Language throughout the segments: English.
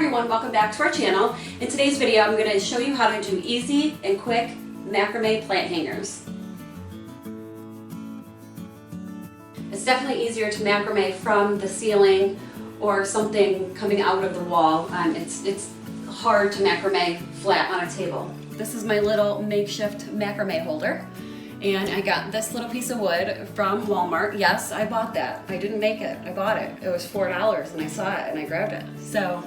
everyone, welcome back to our channel. In today's video I'm going to show you how to do easy and quick macrame plant hangers. It's definitely easier to macrame from the ceiling or something coming out of the wall. It's hard to macrame flat on a table. This is my little makeshift macrame holder. And I got this little piece of wood from Walmart. Yes, I bought that. I didn't make it. I bought it. It was $4 and I saw it and I grabbed it. So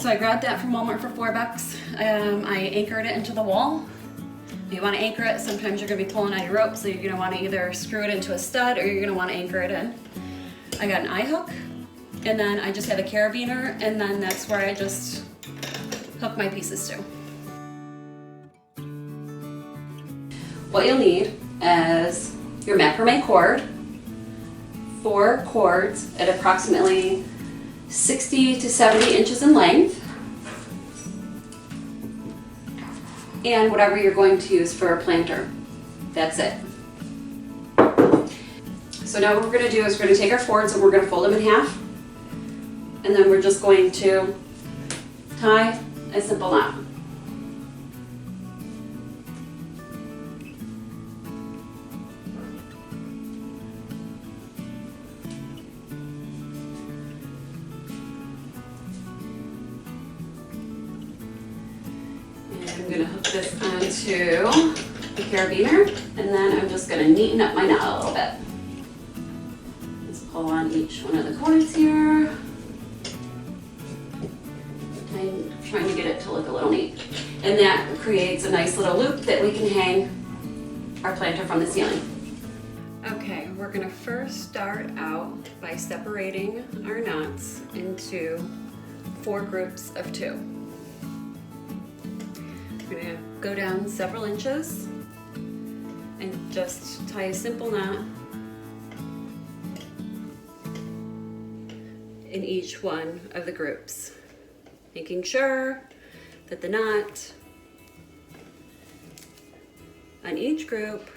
I grabbed that from Walmart for $4. I anchored it into the wall. You want to anchor it, sometimes you're going to be pulling on your rope, so you're going to want to either screw it into a stud or you're going to want to anchor it in. I got an eye hook, and then I just have a carabiner, and then that's where I just hook my pieces to. What you'll need is your macrame cord, 4 cords at approximately 60 to 70 inches in length, and whatever you're going to use for a planter. That's it. So now what we're going to do is we're going to take our cords and we're going to fold them in half, and then we're just going to tie a simple knot. I'm going to hook this onto the carabiner, and then I'm just going to neaten up my knot a little bit. Just pull on each one of the cords here. I'm trying to get it to look a little neat. And that creates a nice little loop that we can hang our planter from the ceiling. Okay, we're going to first start out by separating our knots into 4 groups of 2. We're going to go down several inches and just tie a simple knot in each one of the groups, making sure that the knot on each group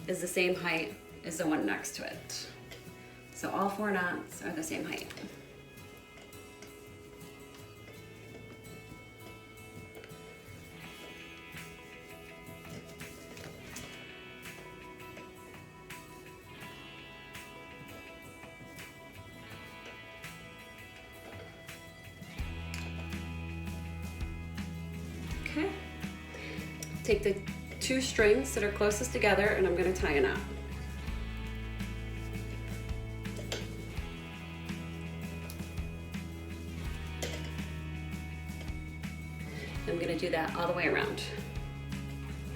is the same height as the one next to it. So all 4 knots are the same height. Okay. Take the 2 strings that are closest together and I'm going to tie a knot. I'm going to do that all the way around.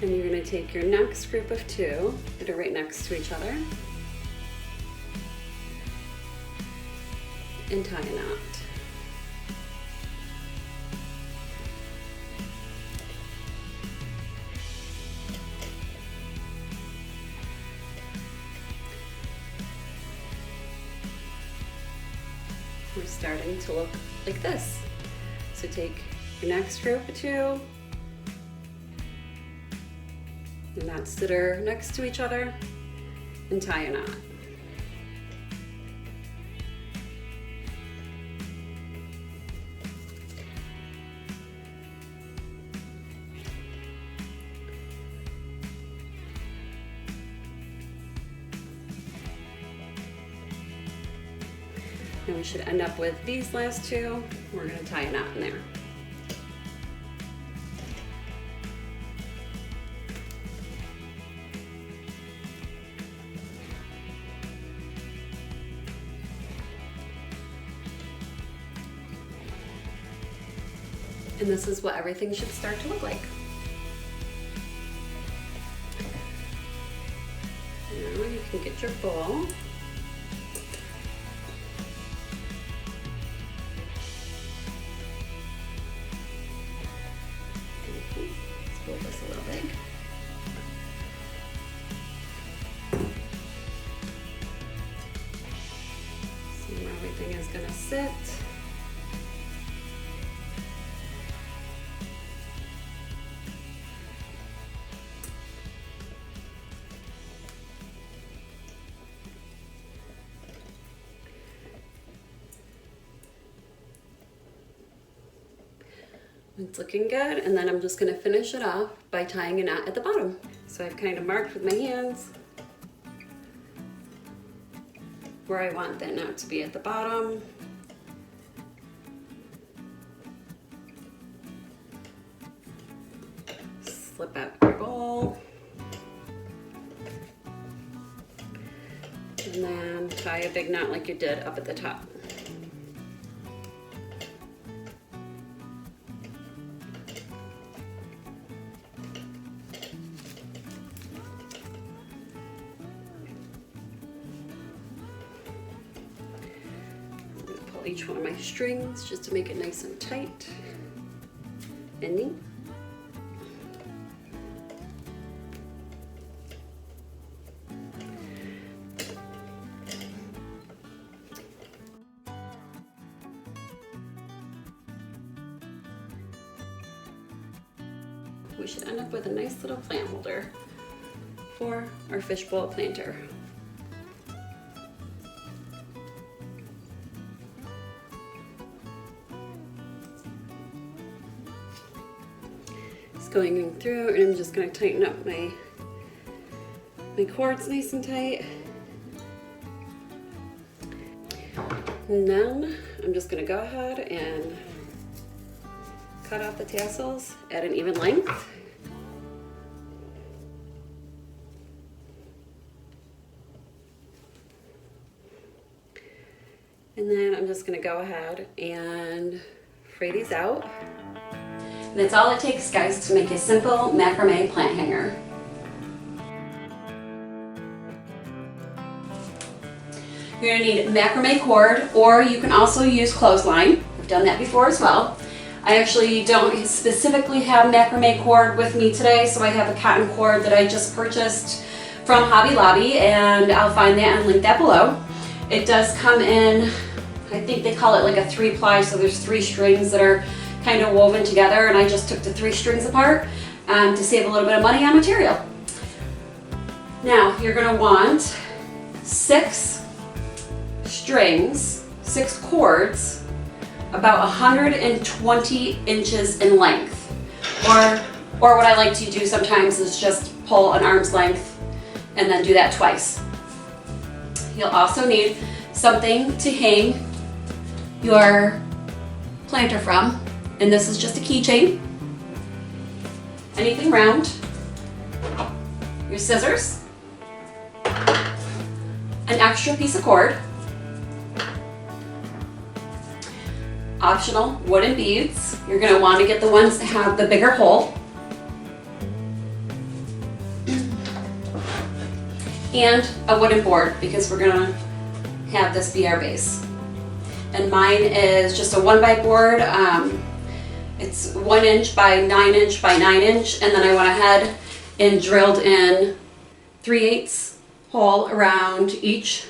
And you're going to take your next group of 2 that are right next to each other and tie a knot. We're starting to look like this. So take your next group of 2, the knots that are next to each other, and tie a knot. And we should end up with these last 2. We're going to tie a knot in there. And this is what everything should start to look like. Now you can get your bowl. Let's pull this a little big. See where everything is going to sit. It's looking good, and then I'm just gonna finish it off by tying a knot at the bottom. So I've kind of marked with my hands where I want that knot to be at the bottom. Slip out your bowl. And then tie a big knot like you did up at the top. Each one of my strings just to make it nice and tight and neat. We should end up with a nice little plant holder for our fishbowl planter. Going through, and I'm just going to tighten up my cords nice and tight. And then I'm just going to go ahead and cut off the tassels at an even length. And then I'm just going to go ahead and fray these out. And that's all it takes, guys, to make a simple macrame plant hanger. You're gonna need macrame cord, or you can also use clothesline. I've done that before as well. I actually don't specifically have macrame cord with me today, so I have a cotton cord that I just purchased from Hobby Lobby, and I'll find that and link that below. It does come in, I think they call it like a 3-ply, so there's 3 strings that are kind of woven together, and I just took the 3 strings apart to save a little bit of money on material. Now you're going to want 6 strings, 6 cords, about 120 inches in length, or what I like to do sometimes is just pull an arm's length and then do that twice. You'll also need something to hang your planter from. And this is just a keychain, anything round, your scissors, an extra piece of cord, optional wooden beads. You're going to want to get the ones that have the bigger hole, and a wooden board, because we're going to have this be our base. And mine is just a 1x board. It's 1 inch by 9 inch by 9 inch, and then I went ahead and drilled in 3/8 hole around each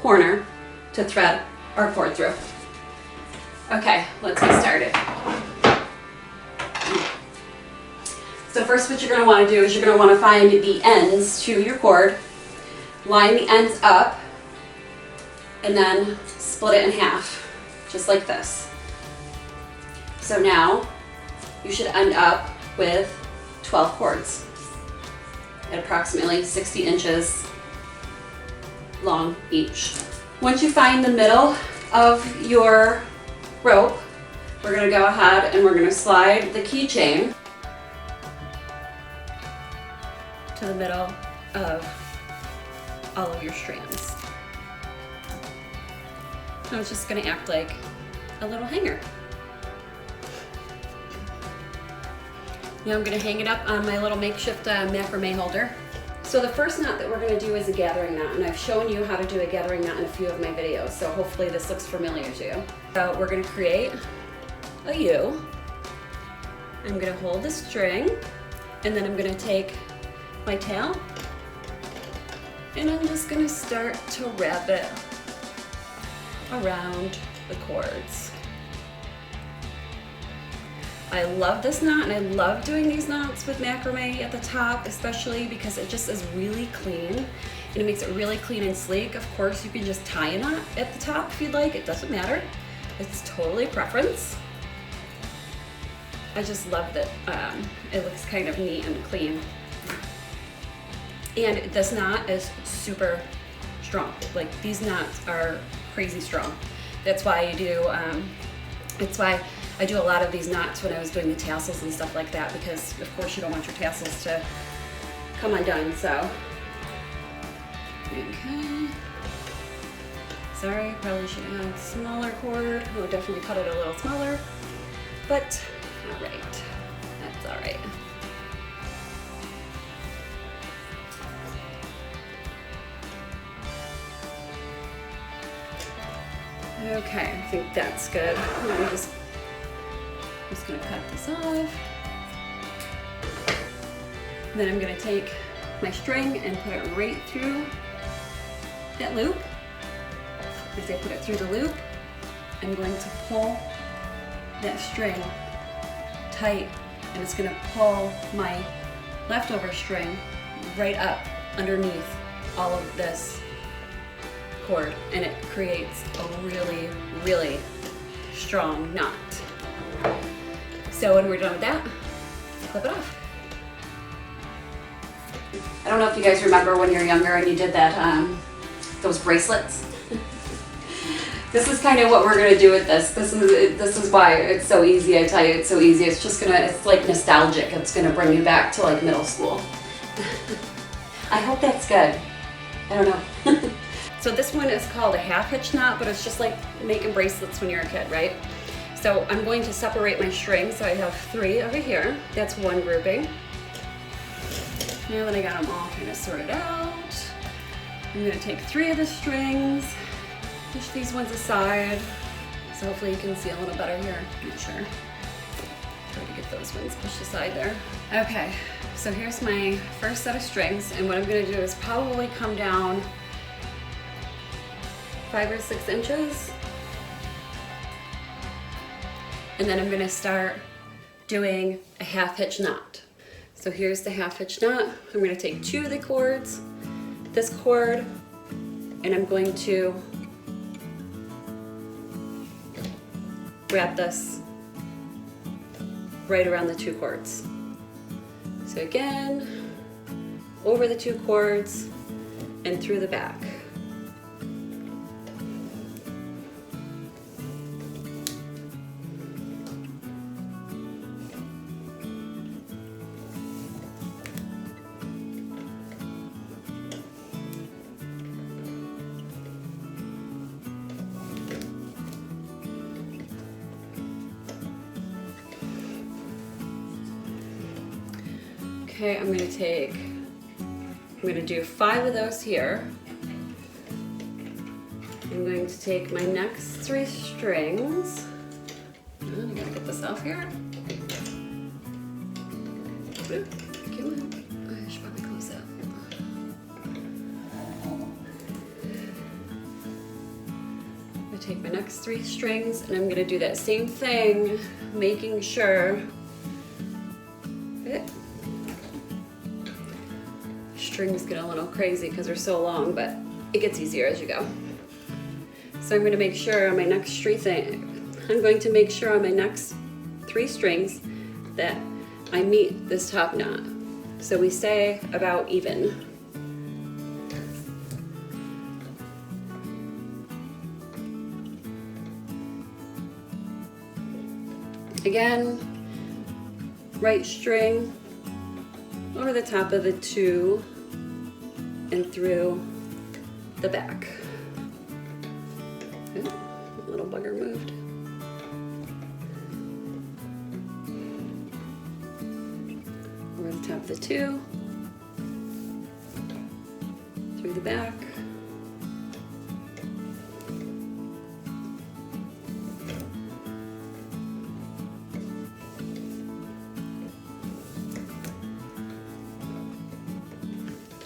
corner to thread our cord through. Okay, let's get started. So first, what you're going to want to do is you're going to want to find the ends to your cord, line the ends up, and then split it in half, just like this. So now you should end up with 12 cords at approximately 60 inches long each. Once you find the middle of your rope, we're going to go ahead and we're going to slide the keychain to the middle of all of your strands. Now it's just going to act like a little hanger. Now I'm going to hang it up on my little makeshift macrame holder. So the first knot that we're going to do is a gathering knot, and I've shown you how to do a gathering knot in a few of my videos, so hopefully this looks familiar to you. So we're going to create a U. I'm going to hold the string, and then I'm going to take my tail, and I'm just going to start to wrap it around the cords. I love this knot, and I love doing these knots with macrame at the top, especially because it just is really clean and it makes it really clean and sleek. Of course, you can just tie a knot at the top if you'd like. It doesn't matter. It's totally preference. I just love that it looks kind of neat and clean. And this knot is super strong. Like these knots are crazy strong. That's why I do, a lot of these knots when I was doing the tassels and stuff like that, because of course you don't want your tassels to come undone, so. Okay. Sorry, probably should have had a smaller cord. I would definitely cut it a little smaller, but all right, that's all right. Okay, I think that's good. I'm just gonna cut this off. Then I'm gonna take my string and put it right through that loop. As I put it through the loop, I'm going to pull that string tight, and it's gonna pull my leftover string right up underneath all of this cord, and it creates a really, really strong knot. So when we're done with that, clip it off. I don't know if you guys remember when you're younger and you did that, those bracelets. This is kind of what we're gonna do with this. This is why it's so easy. I tell you, it's so easy. It's just it's like nostalgic. It's gonna bring you back to like middle school. I hope that's good. I don't know. So this one is called a half hitch knot, but it's just like making bracelets when you're a kid, right? So I'm going to separate my string. So I have 3 over here. That's one grouping. Now that I got them all kind of sorted out, I'm gonna take 3 of the strings, push these ones aside. So hopefully you can see a little better here. I'm not sure. Try to get those ones pushed aside there. Okay, so here's my first set of strings, and what I'm gonna do is probably come down 5 or 6 inches. And then I'm gonna start doing a half hitch knot. So here's the half hitch knot. I'm gonna take 2 of the cords, this cord, and I'm going to wrap this right around the 2 cords. So again, over the 2 cords and through the back. Okay, I'm gonna do 5 of those here. I'm going to take my next 3 strings. I gotta get this off here. Oop, come on. I should probably close that. I'm gonna take my next 3 strings, and I'm gonna do that same thing, making sure strings get a little crazy because they're so long, but it gets easier as you go. So I'm going to make sure on my next 3 strings that I meet this top knot. So we stay about even. Again, right string over the top of the 2 and through the back. Ooh, a little bugger moved. Over the top of the 2, through the back.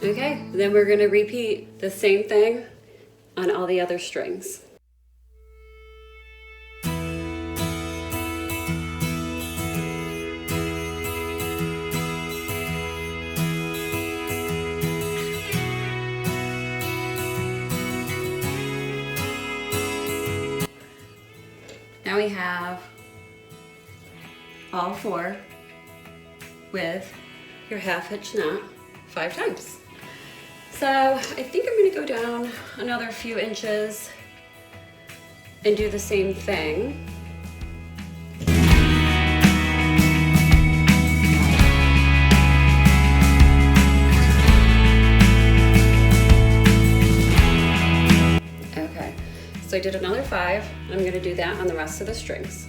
Okay, then we're going to repeat the same thing on all the other strings. Now we have all 4 with your half hitch knot 5 times. So I think I'm gonna go down another few inches and do the same thing. Okay, so I did another 5. I'm gonna do that on the rest of the strings.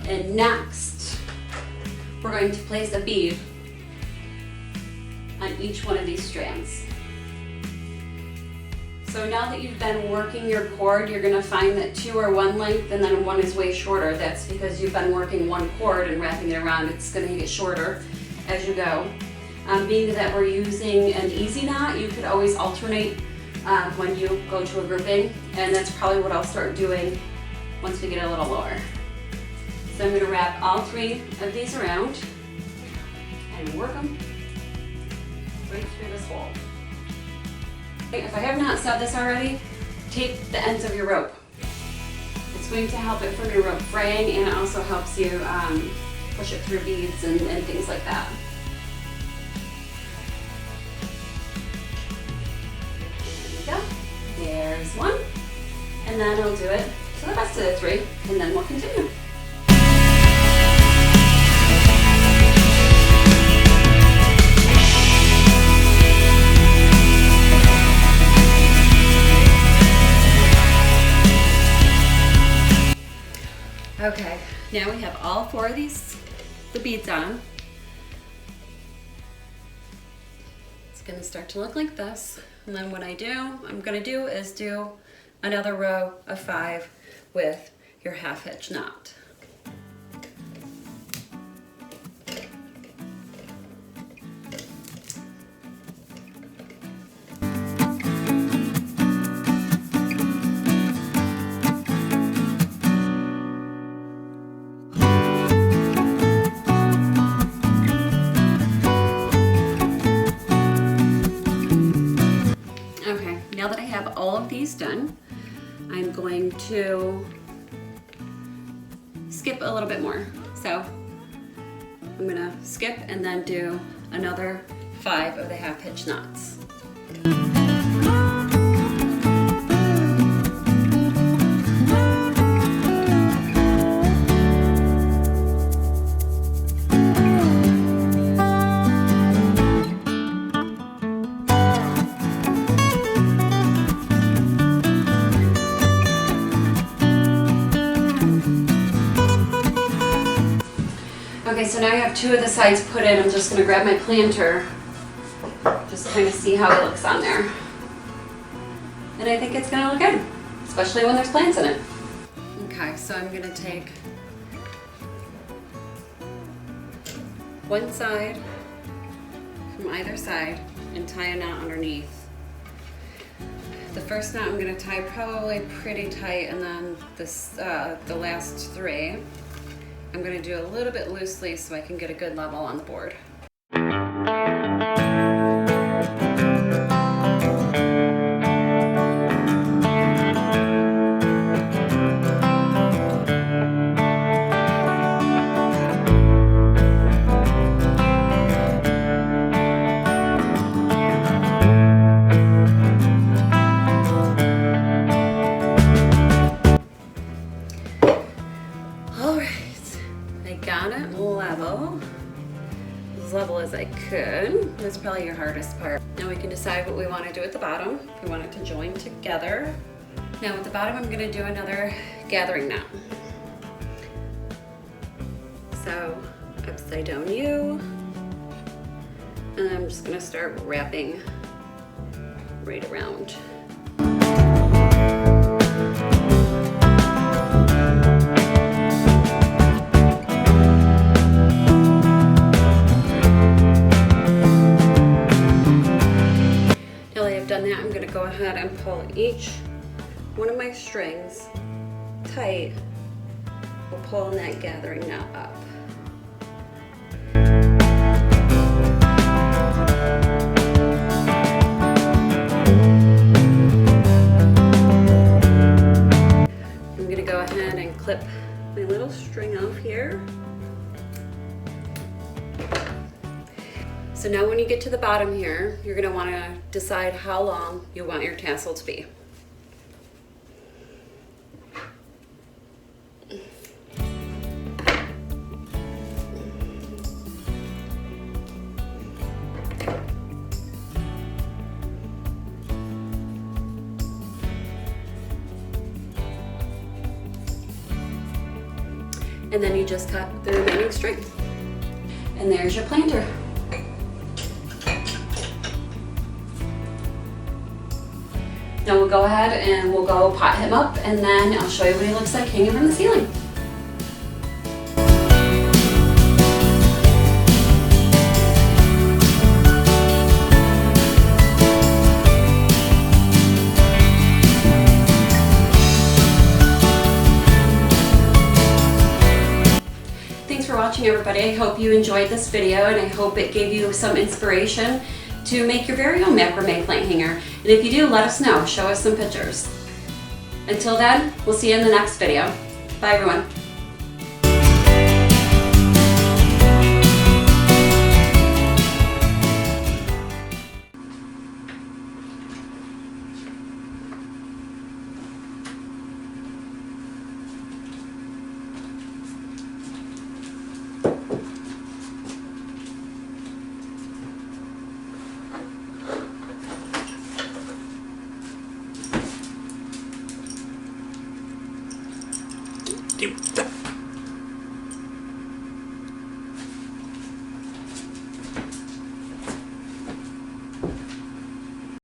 And next, we're going to place a bead on each one of these strands. So now that you've been working your cord, you're going to find that 2 are one length and then 1 is way shorter. That's because you've been working one cord and wrapping it around. It's going to get shorter as you go. Being that we're using an easy knot, you could always alternate when you go to a grouping, and that's probably what I'll start doing once we get a little lower. So I'm going to wrap all 3 of these around and work them right through this hole. If I have not said this already, take the ends of your rope. It's going to help it from your rope fraying, and it also helps you push it through beads and things like that. There we go. There's 1. And then I'll do it to the rest of the 3, and then we'll continue. Okay, now we have all 4 of the beads on. It's gonna start to look like this. And then what I'm gonna do is do another row of 5 with your half hitch knot. Now that I have all of these done, I'm going to skip a little bit more. So I'm gonna skip and then do another 5 of the half hitch knots. Okay, so now I have 2 of the sides put in. I'm just going to grab my planter, just kind of see how it looks on there. And I think it's going to look good, especially when there's plants in it. Okay, so I'm going to take one side from either side and tie a knot underneath. The first knot I'm going to tie probably pretty tight, and then the last 3 I'm going to do a little bit loosely so I can get a good level on the board. As level as I could. That's probably your hardest part. Now we can decide what we want to do at the bottom. If we want it to join together. Now at the bottom I'm going to do another gathering knot. So upside down U, and I'm just going to start wrapping right around. ahead and pull each one of my strings tight. We'll pull that gathering knot up. I'm gonna go ahead and clip my little string off here. So now when you get to the bottom here, you're gonna wanna decide how long you want your tassel to be. And then you just cut the remaining strings. And there's your planter. Now we'll go ahead and we'll go pot him up, and then I'll show you what he looks like hanging from the ceiling. Thanks for watching, everybody. I hope you enjoyed this video, and I hope it gave you some inspiration to make your very own macrame plant hanger. And if you do, let us know. Show us some pictures. Until then, we'll see you in the next video. Bye, everyone.